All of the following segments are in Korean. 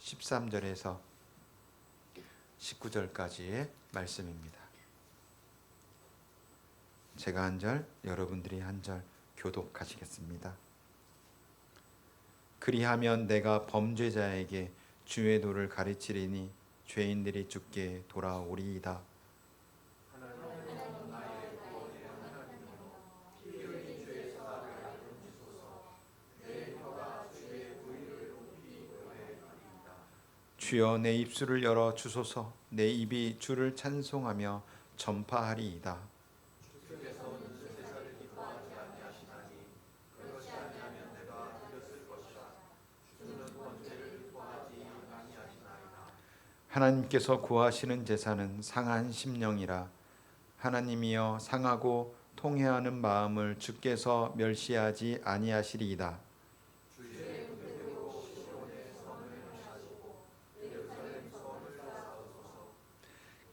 13절에서 19절까지의 말씀입니다. 제가 한 절, 여러분들이 한 절 교독하시겠습니다. 그리하면 내가 범죄자에게 주의 도를 가르치리니 죄인들이 죽게 돌아오리이다. 주여 내 입술을 열어 주소서. 내 입이 주를 찬송하며 전파하리이다. 하나님께서 구하시는 제사는 상한 심령이라. 하나님이여 상하고 통회하는 마음을 주께서 멸시하지 아니하시리이다.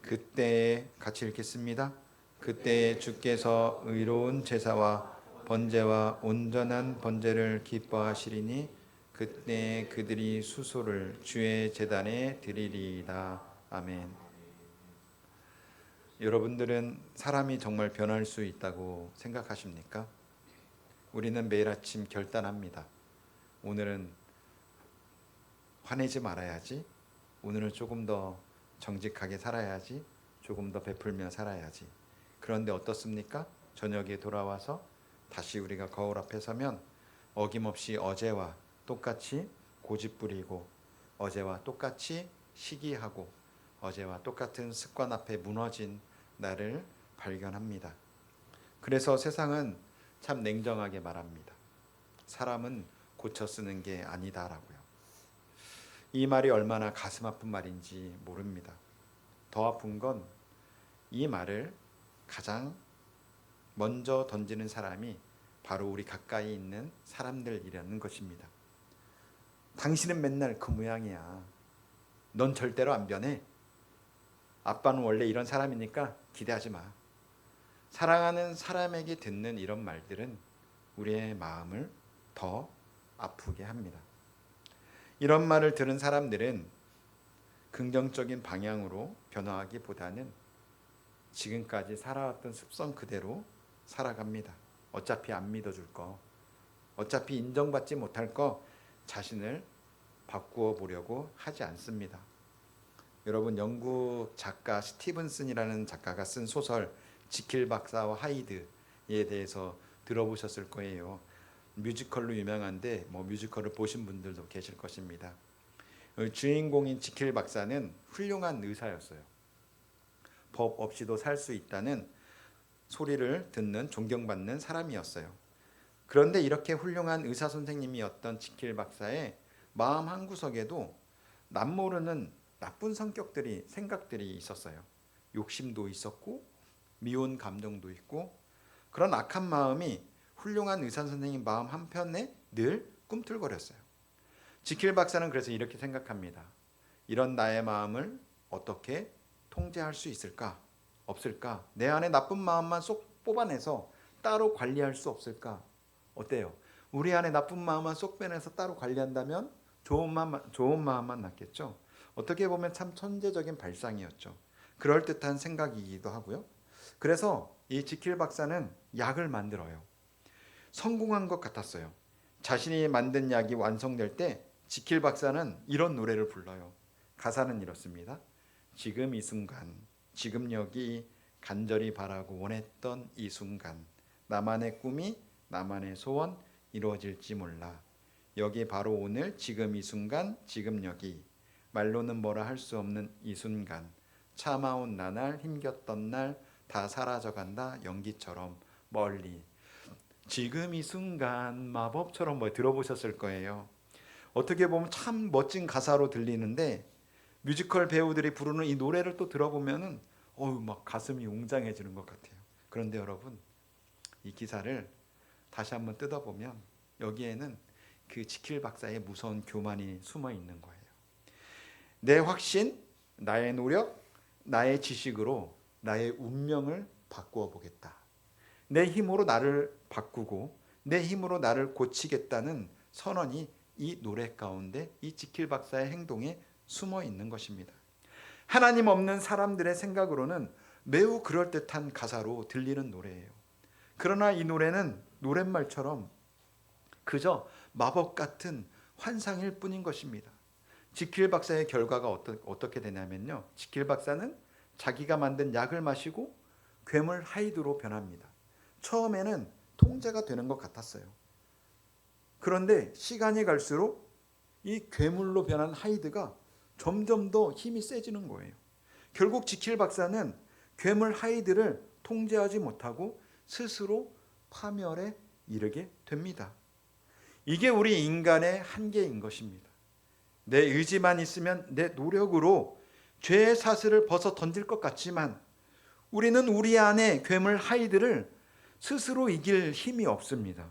그때에 같이 읽겠습니다. 그때에 주께서 의로운 제사와 번제와 온전한 번제를 기뻐하시리니 그때에 그들이 수소를 주의 제단에 드리리이다. 아멘. 여러분들은 사람이 정말 변할 수 있다고 생각하십니까? 우리는 매일 아침 결단합니다. 오늘은 화내지 말아야지. 오늘은 조금 더 정직하게 살아야지. 조금 더 베풀며 살아야지. 그런데 어떻습니까? 저녁에 돌아와서 다시 우리가 거울 앞에 서면 어김없이 어제와 똑같이 고집부리고 어제와 똑같이 시기하고 어제와 똑같은 습관 앞에 무너진 나를 발견합니다. 그래서 세상은 참 냉정하게 말합니다. 사람은 고쳐 쓰는 게 아니다라고요. 이 말이 얼마나 가슴 아픈 말인지 모릅니다. 더 아픈 건 이 말을 가장 먼저 던지는 사람이 바로 우리 가까이 있는 사람들이라는 것입니다. 당신은 맨날 그 모양이야. 넌 절대로 안 변해. 아빠는 원래 이런 사람이니까 기대하지 마. 사랑하는 사람에게 듣는 이런 말들은 우리의 마음을 더 아프게 합니다. 이런 말을 들은 사람들은 긍정적인 방향으로 변화하기보다는 지금까지 살아왔던 습성 그대로 살아갑니다. 어차피 안 믿어줄 거, 어차피 인정받지 못할 거 자신을 바꾸어 보려고 하지 않습니다. 여러분, 영국 작가 스티븐슨이라는 작가가 쓴 소설 지킬 박사와 하이드에 대해서 들어보셨을 거예요. 뮤지컬로 유명한데 뮤지컬을 보신 분들도 계실 것입니다. 주인공인 지킬 박사는 훌륭한 의사였어요. 법 없이도 살 수 있다는 소리를 듣는 존경받는 사람이었어요. 그런데 이렇게 훌륭한 의사 선생님이었던 지킬 박사의 마음 한구석에도 남모르는 나쁜 생각들이 있었어요. 욕심도 있었고 미운 감정도 있고 그런 악한 마음이 훌륭한 의사 선생님 마음 한편에 늘 꿈틀거렸어요. 지킬 박사는 그래서 이렇게 생각합니다. 이런 나의 마음을 어떻게 통제할 수 있을까? 없을까? 내 안에 나쁜 마음만 쏙 뽑아내서 따로 관리할 수 없을까? 어때요? 우리 안에 나쁜 마음만 쏙 빼내서 따로 관리한다면 좋은 마음만 낳겠죠? 어떻게 보면 참 천재적인 발상이었죠. 그럴듯한 생각이기도 하고요. 그래서 이 지킬 박사는 약을 만들어요. 성공한 것 같았어요. 자신이 만든 약이 완성될 때 지킬 박사는 이런 노래를 불러요. 가사는 이렇습니다. 지금 이 순간, 지금 여기 간절히 바라고 원했던 이 순간, 나만의 꿈이, 나만의 소원 이루어질지 몰라. 여기 바로 오늘, 지금 이 순간, 지금 여기. 말로는 뭐라 할 수 없는 이 순간. 참아온 나날, 힘겼던 날 다 사라져간다 연기처럼 멀리. 지금 이 순간 마법처럼 들어보셨을 거예요. 어떻게 보면 참 멋진 가사로 들리는데 뮤지컬 배우들이 부르는 이 노래를 또 들어보면은 막 가슴이 웅장해지는 것 같아요. 그런데 여러분, 이 기사를 다시 한번 뜯어보면 여기에는 그 지킬 박사의 무서운 교만이 숨어 있는 거예요. 내 확신, 나의 노력, 나의 지식으로 나의 운명을 바꾸어 보겠다. 내 힘으로 나를 바꾸고 내 힘으로 나를 고치겠다는 선언이 이 노래 가운데 이 지킬 박사의 행동에 숨어 있는 것입니다. 하나님 없는 사람들의 생각으로는 매우 그럴듯한 가사로 들리는 노래예요. 그러나 이 노래는 노랫말처럼 그저 마법 같은 환상일 뿐인 것입니다. 지킬 박사의 결과가 어떻게 되냐면요, 지킬 박사는 자기가 만든 약을 마시고 괴물 하이드로 변합니다. 처음에는 통제가 되는 것 같았어요. 그런데 시간이 갈수록 이 괴물로 변한 하이드가 점점 더 힘이 세지는 거예요. 결국 지킬 박사는 괴물 하이드를 통제하지 못하고 스스로 파멸에 이르게 됩니다. 이게 우리 인간의 한계인 것입니다. 내 의지만 있으면 내 노력으로 죄의 사슬을 벗어 던질 것 같지만 우리는 우리 안에 괴물 하이드를 스스로 이길 힘이 없습니다.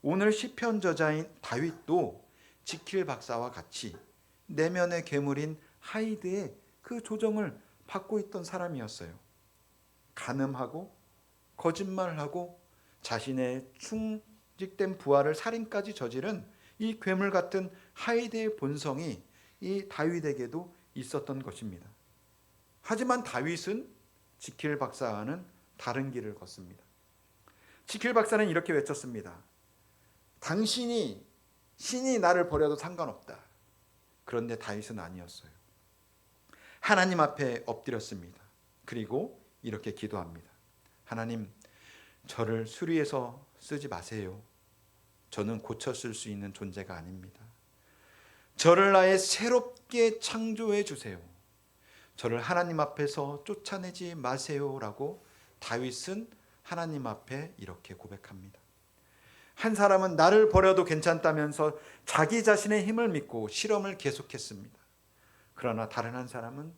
오늘 시편 저자인 다윗도 지킬 박사와 같이 내면의 괴물인 하이드의 그 조정을 받고 있던 사람이었어요. 간음하고 거짓말하고 자신의 충직된 부하를 살인까지 저지른 이 괴물 같은 하이드의 본성이 이 다윗에게도 있었던 것입니다. 하지만 다윗은 지킬 박사와는 다른 길을 걷습니다. 지킬 박사는 이렇게 외쳤습니다. 당신이 신이 나를 버려도 상관없다. 그런데 다윗은 아니었어요. 하나님 앞에 엎드렸습니다. 그리고 이렇게 기도합니다. 하나님, 저를 수리해서 쓰지 마세요. 저는 고쳐 쓸 수 있는 존재가 아닙니다. 저를 아예 새롭게 창조해 주세요. 저를 하나님 앞에서 쫓아내지 마세요라고 다윗은 하나님 앞에 이렇게 고백합니다. 한 사람은 나를 버려도 괜찮다면서 자기 자신의 힘을 믿고 실험을 계속했습니다. 그러나 다른 한 사람은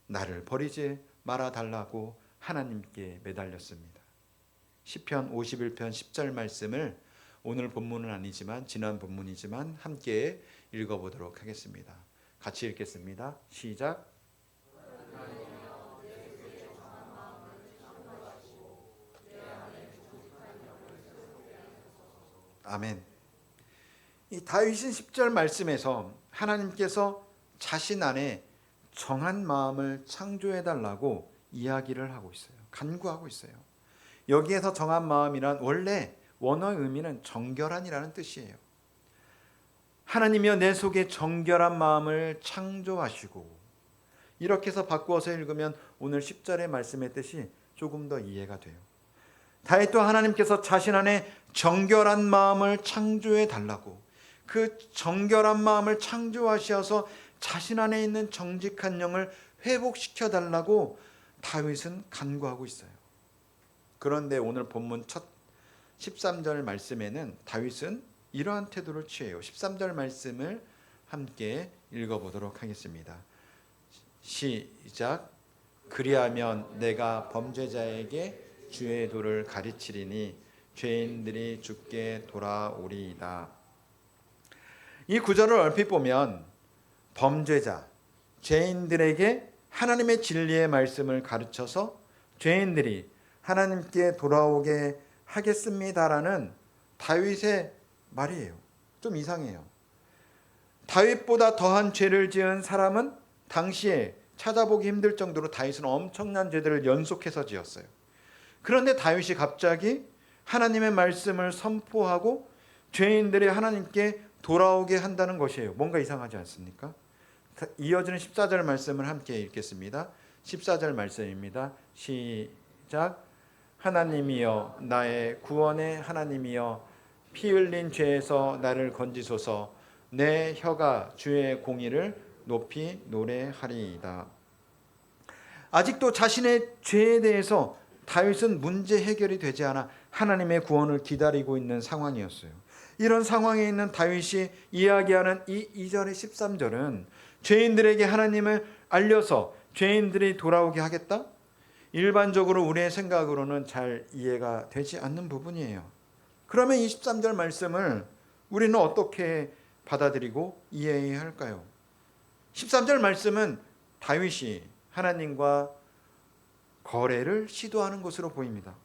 나를 버리지 말아달라고 하나님께 매달렸습니다. 시편 51편 10절 말씀을 오늘 본문은 아니지만 지난 본문이지만 함께 읽어보도록 하겠습니다. 같이 읽겠습니다. 시작. 아멘. 이 다윗은 10절 말씀에서 하나님께서 자신 안에 정한 마음을 창조해달라고 이야기를 하고 있어요. 간구하고 있어요. 여기에서 정한 마음이란 원래 원어의 의미는 정결한이라는 뜻이에요. 하나님이여 내 속에 정결한 마음을 창조하시고, 이렇게 해서 바꾸어서 읽으면 오늘 10절의 말씀의 뜻이 조금 더 이해가 돼요. 다윗도 하나님께서 자신 안에 정결한 마음을 창조해 달라고, 그 정결한 마음을 창조하셔서 자신 안에 있는 정직한 영을 회복시켜 달라고 다윗은 간구하고 있어요. 그런데 오늘 본문 첫 13절 말씀에는 다윗은 이러한 태도를 취해요. 13절 말씀을 함께 읽어보도록 하겠습니다. 시작. 그리하면 내가 범죄자에게 주의 도를 가르치리니 죄인들이 주께 돌아오리이다. 이 구절을 얼핏 보면 범죄자, 죄인들에게 하나님의 진리의 말씀을 가르쳐서 죄인들이 하나님께 돌아오게 하겠습니다라는 다윗의 말이에요. 좀 이상해요. 다윗보다 더한 죄를 지은 사람은 당시에 찾아보기 힘들 정도로 다윗은 엄청난 죄들을 연속해서 지었어요. 그런데 다윗이 갑자기 하나님의 말씀을 선포하고 죄인들이 하나님께 돌아오게 한다는 것이에요. 뭔가 이상하지 않습니까? 이어지는 14절 말씀을 함께 읽겠습니다. 14절 말씀입니다. 시작. 하나님이여 나의 구원의 하나님이여 피 흘린 죄에서 나를 건지소서. 내 혀가 주의 공의를 높이 노래하리이다. 아직도 자신의 죄에 대해서 다윗은 문제 해결이 되지 않아 하나님의 구원을 기다리고 있는 상황이었어요. 이런 상황에 있는 다윗이 이야기하는 이 2절의 13절은 죄인들에게 하나님을 알려서 죄인들이 돌아오게 하겠다? 일반적으로 우리의 생각으로는 잘 이해가 되지 않는 부분이에요. 그러면 이 13절 말씀을 우리는 어떻게 받아들이고 이해해야 할까요? 13절 말씀은 다윗이 하나님과 거래를 시도하는 것으로 보입니다.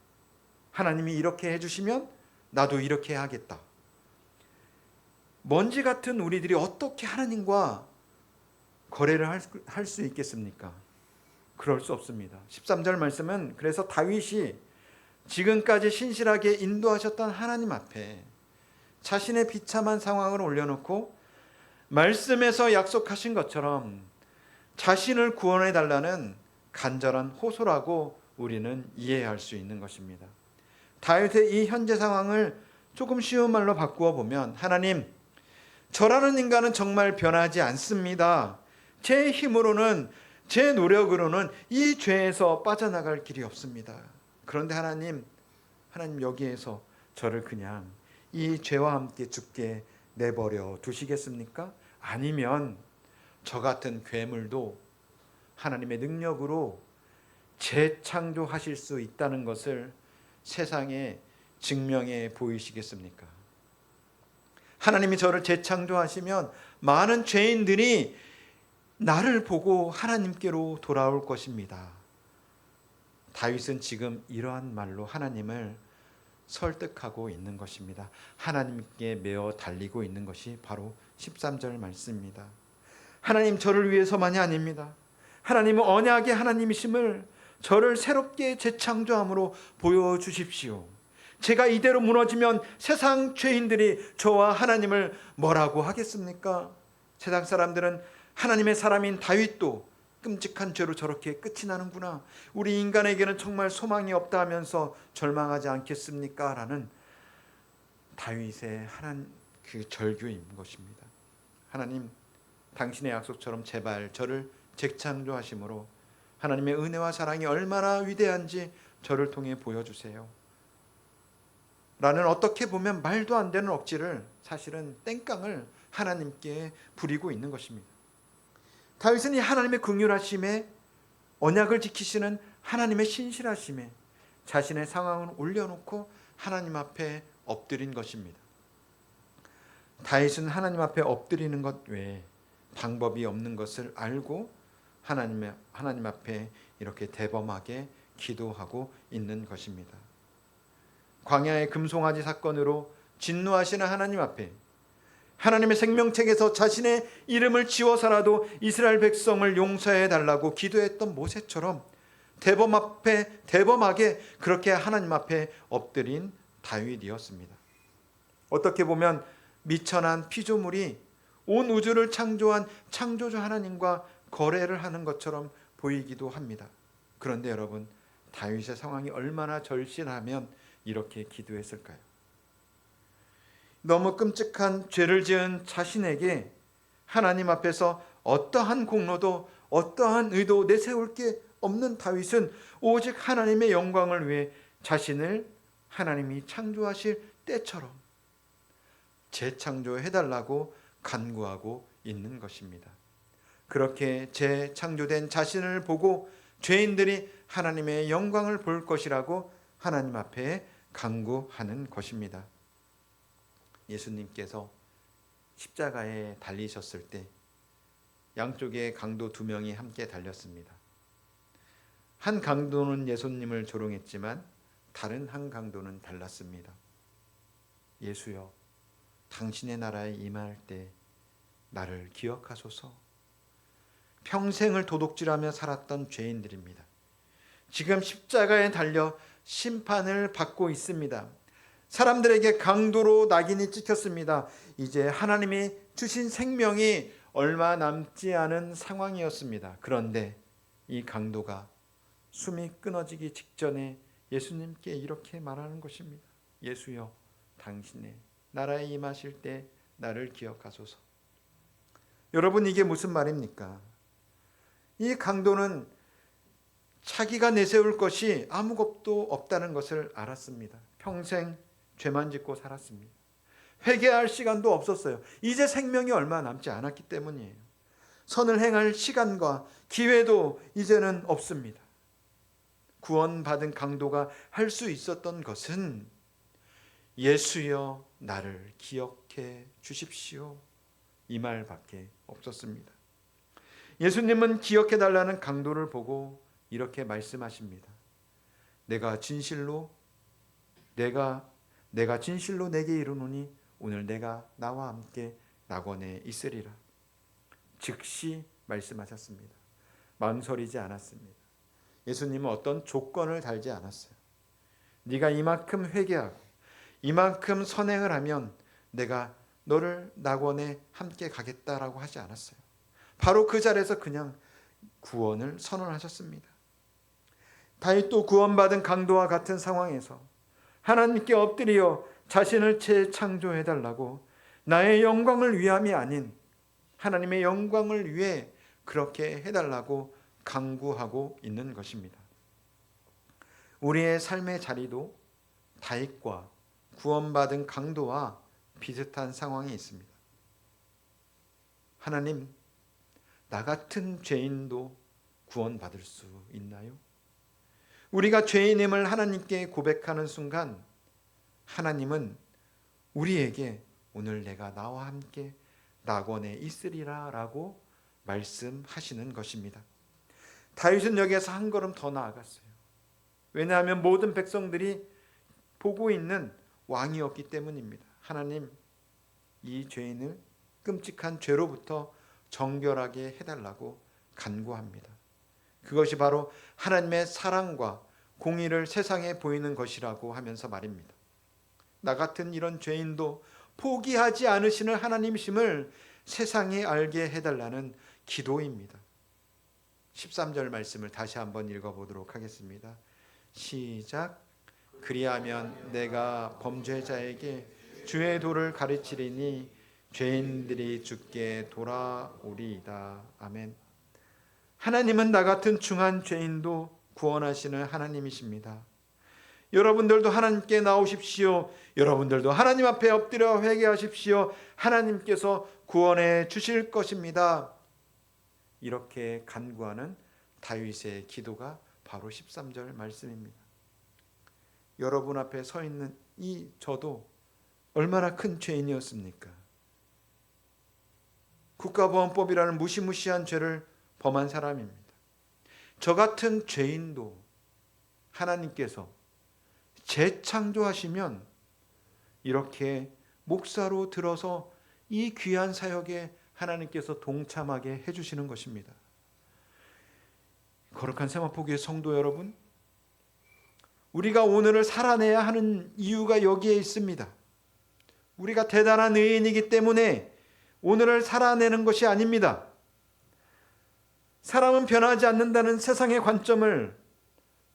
하나님이 이렇게 해주시면 나도 이렇게 하겠다. 먼지 같은 우리들이 어떻게 하나님과 거래를 할 수 있겠습니까? 그럴 수 없습니다. 13절 말씀은 그래서 다윗이 지금까지 신실하게 인도하셨던 하나님 앞에 자신의 비참한 상황을 올려놓고 말씀에서 약속하신 것처럼 자신을 구원해 달라는 간절한 호소라고 우리는 이해할 수 있는 것입니다. 다윗의 이 현재 상황을 조금 쉬운 말로 바꾸어 보면, 하나님, 저라는 인간은 정말 변하지 않습니다. 제 힘으로는, 제 노력으로는 이 죄에서 빠져나갈 길이 없습니다. 그런데 하나님 여기에서 저를 그냥 이 죄와 함께 죽게 내버려 두시겠습니까? 아니면 저 같은 괴물도 하나님의 능력으로 재창조하실 수 있다는 것을 세상에 증명해 보이시겠습니까? 하나님이 저를 재창조하시면 많은 죄인들이 나를 보고 하나님께로 돌아올 것입니다. 다윗은 지금 이러한 말로 하나님을 설득하고 있는 것입니다. 하나님께 매어 달리고 있는 것이 바로 13절 말씀입니다. 하나님, 저를 위해서만이 아닙니다. 하나님은 언약의 하나님이심을 저를 새롭게 재창조함으로 보여주십시오. 제가 이대로 무너지면 세상 죄인들이 저와 하나님을 뭐라고 하겠습니까? 세상 사람들은 하나님의 사람인 다윗도 끔찍한 죄로 저렇게 끝이 나는구나, 우리 인간에게는 정말 소망이 없다 하면서 절망하지 않겠습니까? 라는 다윗의 그 절규인 것입니다. 하나님, 당신의 약속처럼 제발 저를 재창조하심으로 하나님의 은혜와 사랑이 얼마나 위대한지 저를 통해 보여주세요. 라는 어떻게 보면 말도 안 되는 억지를, 사실은 땡깡을 하나님께 부리고 있는 것입니다. 다윗은 이 하나님의 긍휼하심에, 언약을 지키시는 하나님의 신실하심에 자신의 상황을 올려놓고 하나님 앞에 엎드린 것입니다. 다윗은 하나님 앞에 엎드리는 것 외에 방법이 없는 것을 알고 하나님 앞에 이렇게 대범하게 기도하고 있는 것입니다. 광야의 금송아지 사건으로 진노하시는 하나님 앞에 하나님의 생명책에서 자신의 이름을 지워서라도 이스라엘 백성을 용서해 달라고 기도했던 모세처럼 대범하게 그렇게 하나님 앞에 엎드린 다윗이었습니다. 어떻게 보면 미천한 피조물이 온 우주를 창조한 창조주 하나님과 거래를 하는 것처럼 보이기도 합니다. 그런데 여러분, 다윗의 상황이 얼마나 절실하면 이렇게 기도했을까요? 너무 끔찍한 죄를 지은 자신에게 하나님 앞에서 어떠한 공로도 어떠한 의도 내세울 게 없는 다윗은 오직 하나님의 영광을 위해 자신을 하나님이 창조하실 때처럼 재창조해달라고 간구하고 있는 것입니다. 그렇게 재창조된 자신을 보고 죄인들이 하나님의 영광을 볼 것이라고 하나님 앞에 간구하는 것입니다. 예수님께서 십자가에 달리셨을 때 양쪽에 강도 2명이 함께 달렸습니다. 한 강도는 예수님을 조롱했지만 다른 한 강도는 달랐습니다. 예수여, 당신의 나라에 임할 때 나를 기억하소서. 평생을 도둑질하며 살았던 죄인들입니다. 지금 십자가에 달려 심판을 받고 있습니다. 사람들에게 강도로 낙인이 찍혔습니다. 이제 하나님이 주신 생명이 얼마 남지 않은 상황이었습니다. 그런데 이 강도가 숨이 끊어지기 직전에 예수님께 이렇게 말하는 것입니다. 예수여, 당신의 나라에 임하실 때 나를 기억하소서. 여러분, 이게 무슨 말입니까? 이 강도는 자기가 내세울 것이 아무것도 없다는 것을 알았습니다. 평생 죄만 짓고 살았습니다. 회개할 시간도 없었어요. 이제 생명이 얼마 남지 않았기 때문이에요. 선을 행할 시간과 기회도 이제는 없습니다. 구원받은 강도가 할 수 있었던 것은 예수여, 나를 기억해 주십시오, 이 말밖에 없었습니다. 예수님은 기억해 달라는 강도를 보고 이렇게 말씀하십니다. 내가 진실로 내게 이르노니 오늘 내가 나와 함께 낙원에 있으리라. 즉시 말씀하셨습니다. 망설이지 않았습니다. 예수님은 어떤 조건을 달지 않았어요. 네가 이만큼 회개하고 이만큼 선행을 하면 내가 너를 낙원에 함께 가겠다라고 하지 않았어요. 바로 그 자리에서 그냥 구원을 선언하셨습니다. 다윗도 구원받은 강도와 같은 상황에서 하나님께 엎드려 자신을 재창조해달라고, 나의 영광을 위함이 아닌 하나님의 영광을 위해 그렇게 해달라고 간구하고 있는 것입니다. 우리의 삶의 자리도 다윗과 구원받은 강도와 비슷한 상황이 있습니다. 하나님, 나 같은 죄인도 구원받을 수 있나요? 우리가 죄인임을 하나님께 고백하는 순간 하나님은 우리에게 오늘 내가 나와 함께 낙원에 있으리라 라고 말씀하시는 것입니다. 다윗은 여기에서 한 걸음 더 나아갔어요. 왜냐하면 모든 백성들이 보고 있는 왕이었기 때문입니다. 하나님, 이 죄인을 끔찍한 죄로부터 정결하게 해달라고 간구합니다. 그것이 바로 하나님의 사랑과 공의를 세상에 보이는 것이라고 하면서 말입니다. 나 같은 이런 죄인도 포기하지 않으시는 하나님이심을 세상에 알게 해달라는 기도입니다. 13절 말씀을 다시 한번 읽어보도록 하겠습니다. 시작. 그리하면 내가 범죄자에게 주의 도를 가르치리니 죄인들이 주께 돌아오리이다. 아멘. 하나님은 나 같은 중한 죄인도 구원하시는 하나님이십니다. 여러분들도 하나님께 나오십시오. 여러분들도 하나님 앞에 엎드려 회개하십시오. 하나님께서 구원해 주실 것입니다. 이렇게 간구하는 다윗의 기도가 바로 13절 말씀입니다. 여러분 앞에 서 있는 이 저도 얼마나 큰 죄인이었습니까? 국가보안법이라는 무시무시한 죄를 범한 사람입니다. 저 같은 죄인도 하나님께서 재창조하시면 이렇게 목사로 들어서 이 귀한 사역에 하나님께서 동참하게 해주시는 것입니다. 거룩한 세마포교회 성도 여러분, 우리가 오늘을 살아내야 하는 이유가 여기에 있습니다. 우리가 대단한 의인이기 때문에 오늘을 살아내는 것이 아닙니다. 사람은 변하지 않는다는 세상의 관점을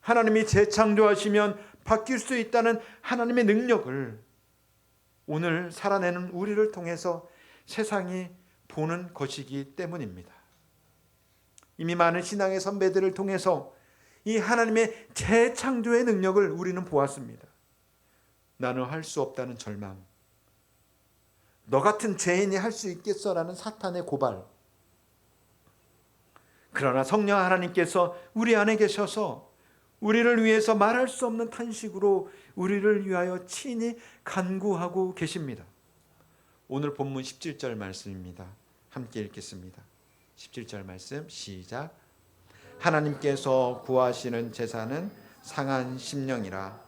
하나님이 재창조하시면 바뀔 수 있다는 하나님의 능력을 오늘 살아내는 우리를 통해서 세상이 보는 것이기 때문입니다. 이미 많은 신앙의 선배들을 통해서 이 하나님의 재창조의 능력을 우리는 보았습니다. 나는 할 수 없다는 절망, 너 같은 죄인이 할 수 있겠어라는 사탄의 고발. 그러나 성령 하나님께서 우리 안에 계셔서 우리를 위해서 말할 수 없는 탄식으로 우리를 위하여 친히 간구하고 계십니다. 오늘 본문 17절 말씀입니다. 함께 읽겠습니다. 17절 말씀 시작. 하나님께서 구하시는 제사는 상한 심령이라.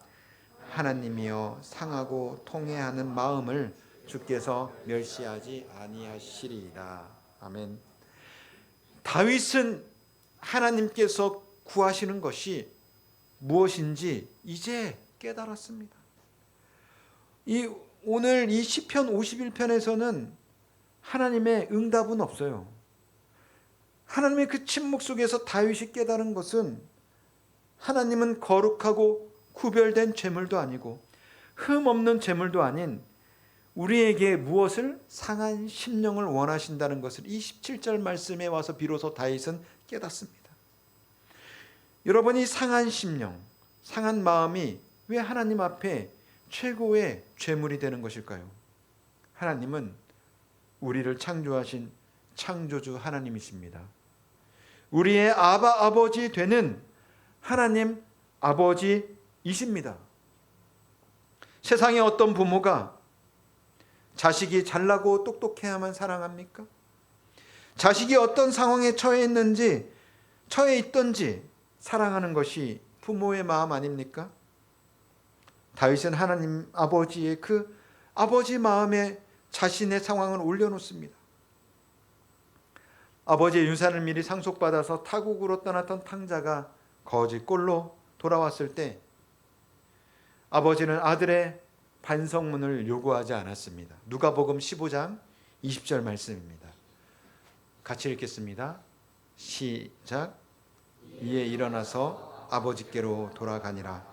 하나님이여 상하고 통회하는 마음을 주께서 멸시하지 아니하시리이다. 아멘. 다윗은 하나님께서 구하시는 것이 무엇인지 이제 깨달았습니다. 오늘 이 시편 51편에서는 하나님의 응답은 없어요. 하나님의 그 침묵 속에서 다윗이 깨달은 것은 하나님은 거룩하고 구별된 제물도 아니고 흠 없는 제물도 아닌 우리에게 무엇을? 상한 심령을 원하신다는 것을 이 17절 말씀에 와서 비로소 다윗은 깨닫습니다. 여러분이 상한 심령, 상한 마음이 왜 하나님 앞에 최고의 죄물이 되는 것일까요? 하나님은 우리를 창조하신 창조주 하나님이십니다. 우리의 아버지 되는 하나님 아버지이십니다. 세상에 어떤 부모가 자식이 잘나고 똑똑해야만 사랑합니까? 자식이 어떤 상황에 처해 있든지 사랑하는 것이 부모의 마음 아닙니까? 다윗은 하나님 아버지의 그 아버지 마음에 자신의 상황을 올려놓습니다. 아버지의 유산을 미리 상속받아서 타국으로 떠났던 탕자가 거지 꼴로 돌아왔을 때 아버지는 아들의 반성문을 요구하지 않았습니다. 누가복음 15장 20절 말씀입니다. 같이 읽겠습니다. 시작. 이에 일어나서 아버지께로 돌아가니라.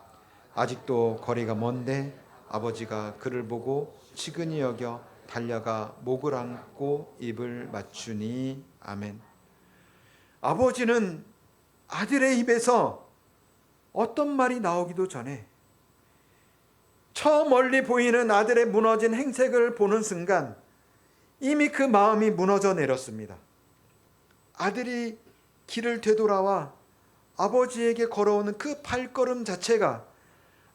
아직도 거리가 먼데 아버지가 그를 보고 측은히 여겨 달려가 목을 안고 입을 맞추니. 아멘. 아버지는 아들의 입에서 어떤 말이 나오기도 전에 저 멀리 보이는 아들의 무너진 행색을 보는 순간 이미 그 마음이 무너져 내렸습니다. 아들이 길을 되돌아와 아버지에게 걸어오는 그 발걸음 자체가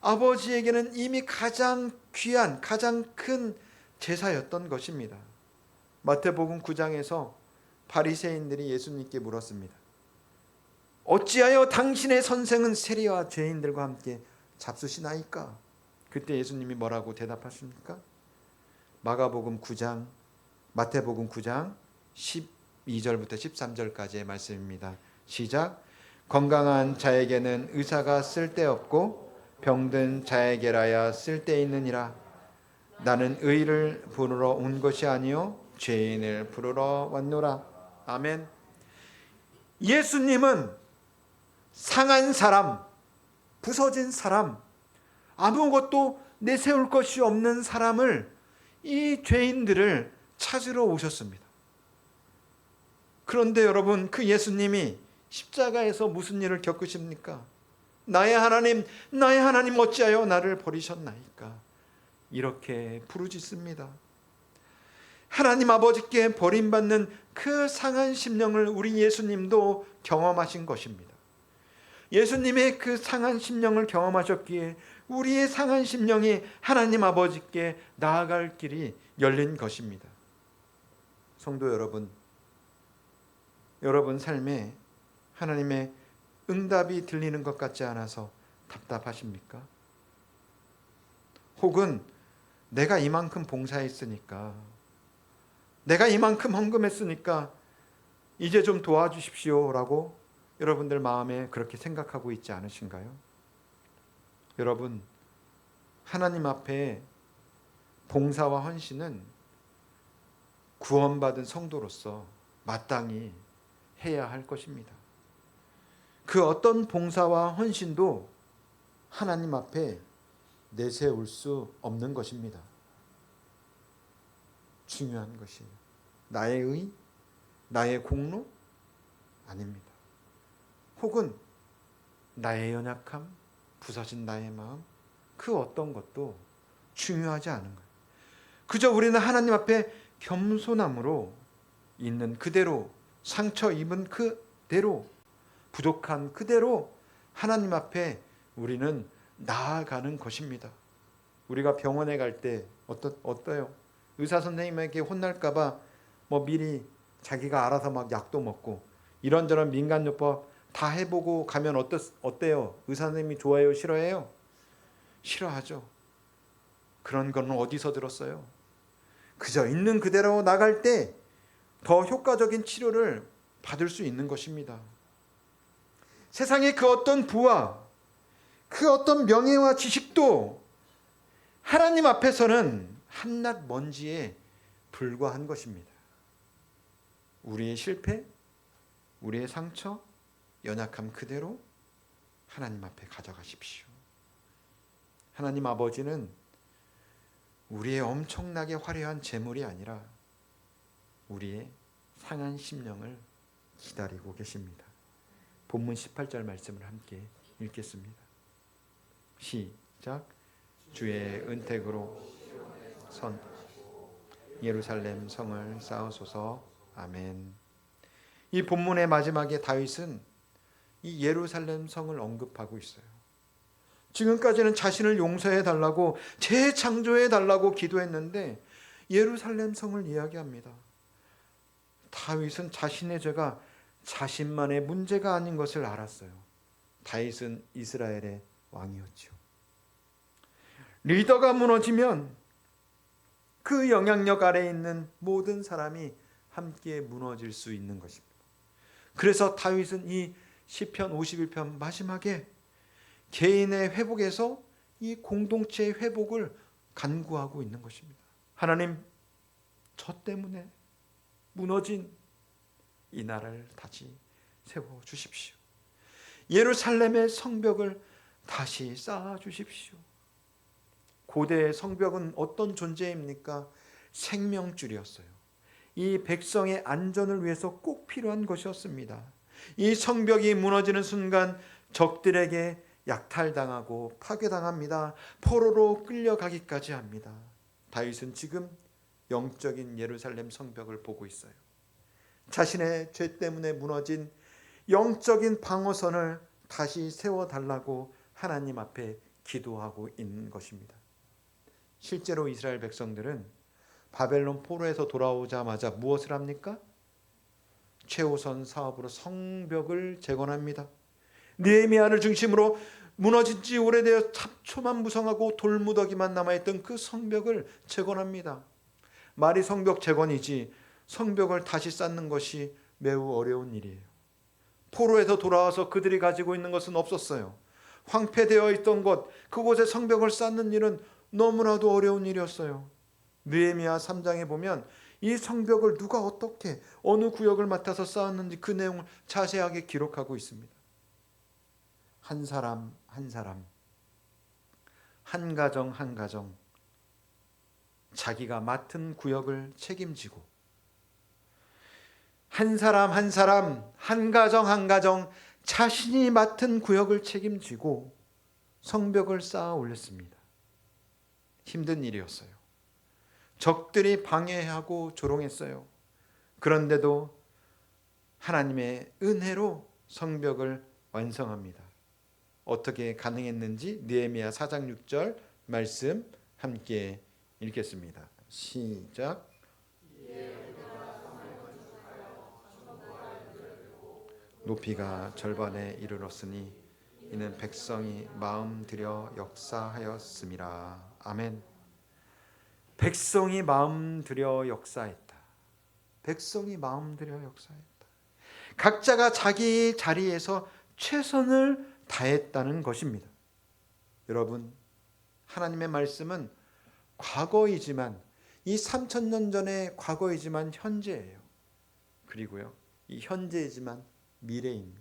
아버지에게는 이미 가장 귀한, 가장 큰 제사였던 것입니다. 마태복음 9장에서 바리새인들이 예수님께 물었습니다. 어찌하여 당신의 선생은 세리와 죄인들과 함께 잡수시나이까? 그때 예수님이 뭐라고 대답하십니까? 마태복음 9장 12절부터 13절까지의 말씀입니다. 시작. 건강한 자에게는 의사가 쓸데없고 병든 자에게라야 쓸데있느니라. 나는 의를 부르러 온 것이 아니요 죄인을 부르러 왔노라. 아멘. 예수님은 상한 사람, 부서진 사람, 아무것도 내세울 것이 없는 사람을, 이 죄인들을 찾으러 오셨습니다. 그런데 여러분, 그 예수님이 십자가에서 무슨 일을 겪으십니까? 나의 하나님 어찌하여 나를 버리셨나이까? 이렇게 부르짖습니다. 하나님 아버지께 버림받는 그 상한 심령을 우리 예수님도 경험하신 것입니다. 예수님의 그 상한 심령을 경험하셨기에 우리의 상한 심령이 하나님 아버지께 나아갈 길이 열린 것입니다. 성도 여러분, 여러분 삶에 하나님의 응답이 들리는 것 같지 않아서 답답하십니까? 혹은 내가 이만큼 봉사했으니까, 내가 이만큼 헌금했으니까 이제 좀 도와주십시오 라고 여러분들 마음에 그렇게 생각하고 있지 않으신가요? 여러분, 하나님 앞에 봉사와 헌신은 구원받은 성도로서 마땅히 해야 할 것입니다. 그 어떤 봉사와 헌신도 하나님 앞에 내세울 수 없는 것입니다. 중요한 것이 나의 의, 나의 공로? 아닙니다. 혹은 나의 연약함, 부서진 나의 마음, 그 어떤 것도 중요하지 않은 거예요. 그저 우리는 하나님 앞에 겸손함으로 있는 그대로, 상처 입은 그대로, 부족한 그대로 하나님 앞에 우리는 나아가는 것입니다. 우리가 병원에 갈 때 어때요? 의사 선생님에게 혼날까봐 미리 자기가 알아서 막 약도 먹고 이런저런 민간요법 다 해보고 가면 어때요? 의사 선생님이 좋아해요? 싫어해요? 싫어하죠. 그런 건 어디서 들었어요? 그저 있는 그대로 나갈 때 더 효과적인 치료를 받을 수 있는 것입니다. 세상의 그 어떤 부와 그 어떤 명예와 지식도 하나님 앞에서는 한낱 먼지에 불과한 것입니다. 우리의 실패, 우리의 상처, 연약함 그대로 하나님 앞에 가져가십시오. 하나님 아버지는 우리의 엄청나게 화려한 재물이 아니라 우리의 상한 심령을 기다리고 계십니다. 본문 18절 말씀을 함께 읽겠습니다. 시작. 주의 은택으로 선 예루살렘 성을 쌓으소서. 아멘. 이 본문의 마지막에 다윗은 이 예루살렘 성을 언급하고 있어요. 지금까지는 자신을 용서해 달라고, 재창조해 달라고 기도했는데 예루살렘 성을 이야기합니다. 다윗은 자신의 죄가 자신만의 문제가 아닌 것을 알았어요. 다윗은 이스라엘의 왕이었죠. 리더가 무너지면 그 영향력 아래에 있는 모든 사람이 함께 무너질 수 있는 것입니다. 그래서 다윗은 이 시편 51편 마지막에 개인의 회복에서 이 공동체의 회복을 간구하고 있는 것입니다. 하나님, 저 때문에 무너진 이 나라를 다시 세워 주십시오. 예루살렘의 성벽을 다시 쌓아 주십시오. 고대의 성벽은 어떤 존재입니까? 생명줄이었어요. 이 백성의 안전을 위해서 꼭 필요한 것이었습니다. 이 성벽이 무너지는 순간 적들에게 약탈당하고 파괴당합니다. 포로로 끌려가기까지 합니다. 다윗은 지금 영적인 예루살렘 성벽을 보고 있어요. 자신의 죄 때문에 무너진 영적인 방어선을 다시 세워달라고 하나님 앞에 기도하고 있는 것입니다. 실제로 이스라엘 백성들은 바벨론 포로에서 돌아오자마자 무엇을 합니까? 최우선 사업으로 성벽을 재건합니다. 느헤미야를 중심으로 무너진 지 오래되어 잡초만 무성하고 돌무더기만 남아있던 그 성벽을 재건합니다. 말이 성벽 재건이지 성벽을 다시 쌓는 것이 매우 어려운 일이에요. 포로에서 돌아와서 그들이 가지고 있는 것은 없었어요. 황폐되어 있던 곳, 그곳에 성벽을 쌓는 일은 너무나도 어려운 일이었어요. 느헤미야 3장에 보면 이 성벽을 누가 어떻게 어느 구역을 맡아서 쌓았는지 그 내용을 자세하게 기록하고 있습니다. 한 사람 한 사람, 한 가정 한 가정, 자기가 맡은 구역을 책임지고 한 사람 한 사람, 한 가정 한 가정 자신이 맡은 구역을 책임지고 성벽을 쌓아 올렸습니다. 힘든 일이었어요. 적들이 방해하고 조롱했어요. 그런데도 하나님의 은혜로 성벽을 완성합니다. 어떻게 가능했는지 느헤미야 4장 6절 말씀 함께 읽겠습니다. 시작. 높이가 절반에 이르렀으니 이는 백성이 마음 들여 역사하였음이라. 아멘. 백성이 마음 들여 역사했다. 백성이 마음 들여 역사했다. 각자가 자기 자리에서 최선을 다했다는 것입니다. 여러분, 하나님의 말씀은 과거이지만 이 3000년 전의 과거이지만 현재예요. 그리고요, 이 현재이지만 미래입니다.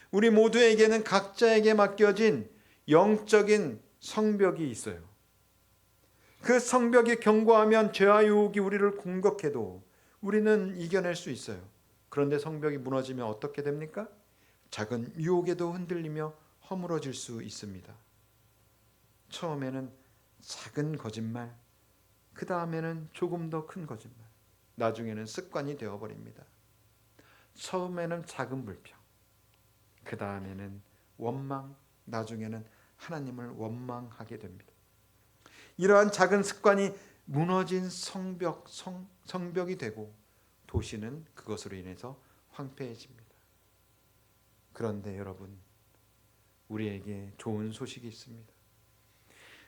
우리 모두에게는 각자에게 맡겨진 영적인 성벽이 있어요. 그 성벽이 견고하면 죄와 유혹이 우리를 공격해도 우리는 이겨낼 수 있어요. 그런데 성벽이 무너지면 어떻게 됩니까? 작은 유혹에도 흔들리며 허물어질 수 있습니다. 처음에는 작은 거짓말, 그 다음에는 조금 더 큰 거짓말, 나중에는 습관이 되어버립니다. 처음에는 작은 불평, 그 다음에는 원망, 나중에는 하나님을 원망하게 됩니다. 이러한 작은 습관이 무너진 성벽이 되고 도시는 그것으로 인해서 황폐해집니다. 그런데 여러분, 우리에게 좋은 소식이 있습니다.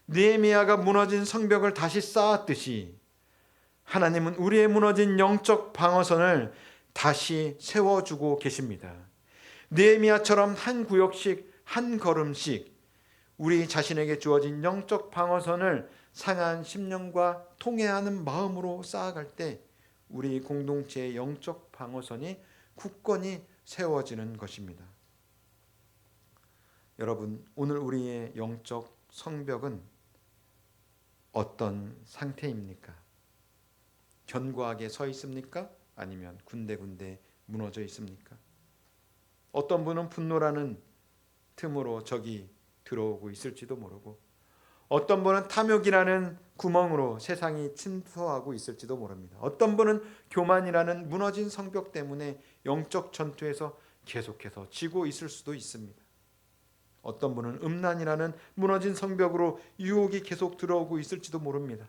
느헤미야가 무너진 성벽을 다시 쌓았듯이 하나님은 우리의 무너진 영적 방어선을 다시 세워주고 계십니다. 느헤미야처럼 한 구역씩, 한 걸음씩 우리 자신에게 주어진 영적 방어선을 상한 심령과 통회하는 마음으로 쌓아갈 때 우리 공동체의 영적 방어선이 굳건히 세워지는 것입니다. 여러분, 오늘 우리의 영적 성벽은 어떤 상태입니까? 견고하게 서 있습니까? 아니면 군데군데 무너져 있습니까? 어떤 분은 분노라는 틈으로 적이 들어오고 있을지도 모르고, 어떤 분은 탐욕이라는 구멍으로 세상이 침투하고 있을지도 모릅니다. 어떤 분은 교만이라는 무너진 성벽 때문에 영적 전투에서 계속해서 지고 있을 수도 있습니다. 어떤 분은 음란이라는 무너진 성벽으로 유혹이 계속 들어오고 있을지도 모릅니다.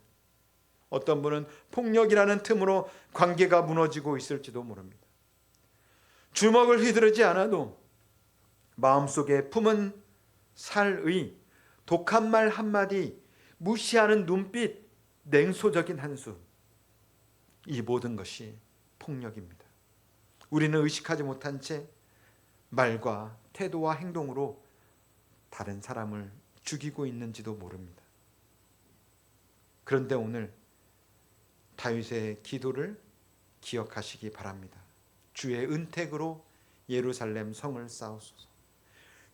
어떤 분은 폭력이라는 틈으로 관계가 무너지고 있을지도 모릅니다. 주먹을 휘두르지 않아도 마음속에 품은 살의 독한 말 한마디, 무시하는 눈빛, 냉소적인 한숨, 이 모든 것이 폭력입니다. 우리는 의식하지 못한 채 말과 태도와 행동으로 다른 사람을 죽이고 있는지도 모릅니다. 그런데 오늘 다윗의 기도를 기억하시기 바랍니다. 주의 은택으로 예루살렘 성을 쌓으소서.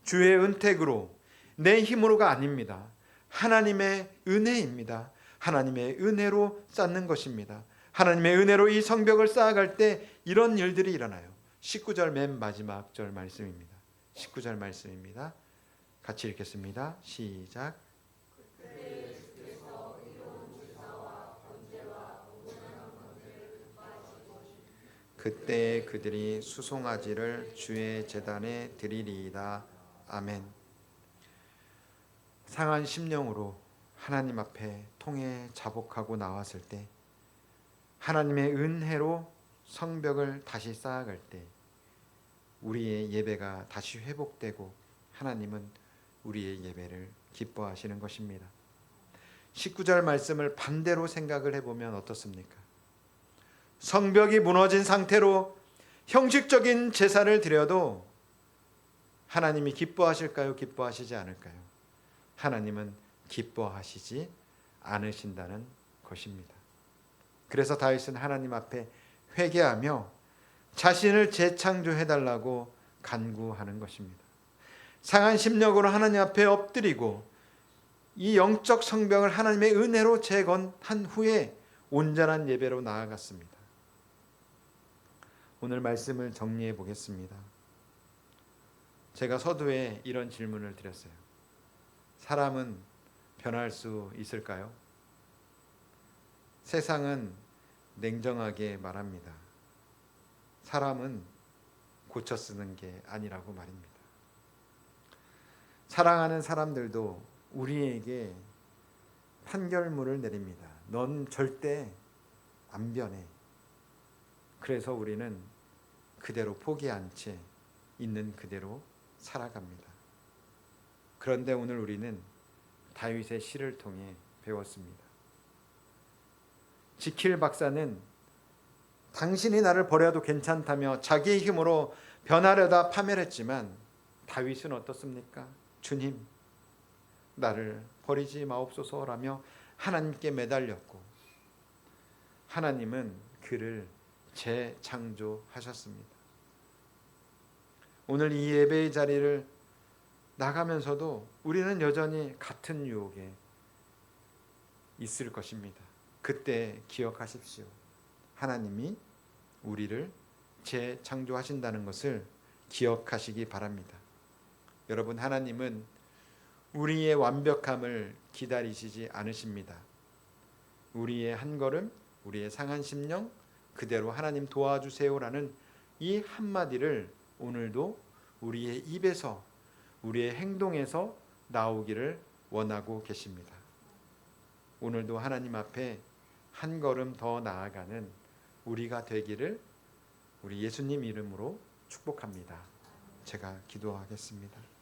주의 은택으로, 내 힘으로가 아닙니다. 하나님의 은혜입니다. 하나님의 은혜로 쌓는 것입니다. 하나님의 은혜로 이 성벽을 쌓아갈 때 이런 일들이 일어나요. 19절 맨 마지막 절 말씀입니다. 19절 말씀입니다. 같이 읽겠습니다. 시작. 그때 그들이 수송아지를 주의 제단에 드리리이다. 아멘. 상한 심령으로 하나님 앞에 통해 자복하고 나왔을 때, 하나님의 은혜로 성벽을 다시 쌓아갈 때 우리의 예배가 다시 회복되고 하나님은 우리의 예배를 기뻐하시는 것입니다. 19절 말씀을 반대로 생각을 해보면 어떻습니까? 성벽이 무너진 상태로 형식적인 제사를 드려도 하나님이 기뻐하실까요? 기뻐하시지 않을까요? 하나님은 기뻐하시지 않으신다는 것입니다. 그래서 다윗은 하나님 앞에 회개하며 자신을 재창조해달라고 간구하는 것입니다. 상한 심령으로 하나님 앞에 엎드리고 이 영적 성벽을 하나님의 은혜로 재건한 후에 온전한 예배로 나아갔습니다. 오늘 말씀을 정리해 보겠습니다. 제가 서두에 이런 질문을 드렸어요. 사람은 변할 수 있을까요? 세상은 냉정하게 말합니다. 사람은 고쳐 쓰는 게 아니라고 말입니다. 사랑하는 사람들도 우리에게 판결문을 내립니다. 넌 절대 안 변해. 그래서 우리는 그대로 포기한 채 있는 그대로 살아갑니다. 그런데 오늘 우리는 다윗의 시를 통해 배웠습니다. 지킬 박사는 당신이 나를 버려도 괜찮다며 자기의 힘으로 변하려다 파멸했지만 다윗은 어떻습니까? 주님, 나를 버리지 마옵소서라며 하나님께 매달렸고 하나님은 그를 재창조하셨습니다. 오늘 이 예배의 자리를 나가면서도 우리는 여전히 같은 유혹에 있을 것입니다. 그때 기억하십시오. 하나님이 우리를 재창조하신다는 것을 기억하시기 바랍니다. 여러분, 하나님은 우리의 완벽함을 기다리시지 않으십니다. 우리의 한 걸음, 우리의 상한 심령 그대로 하나님 도와주세요라는 이 한마디를 오늘도 우리의 입에서, 우리의 행동에서 나오기를 원하고 계십니다. 오늘도 하나님 앞에 한 걸음 더 나아가는 우리가 되기를 우리 예수님 이름으로 축복합니다. 제가 기도하겠습니다.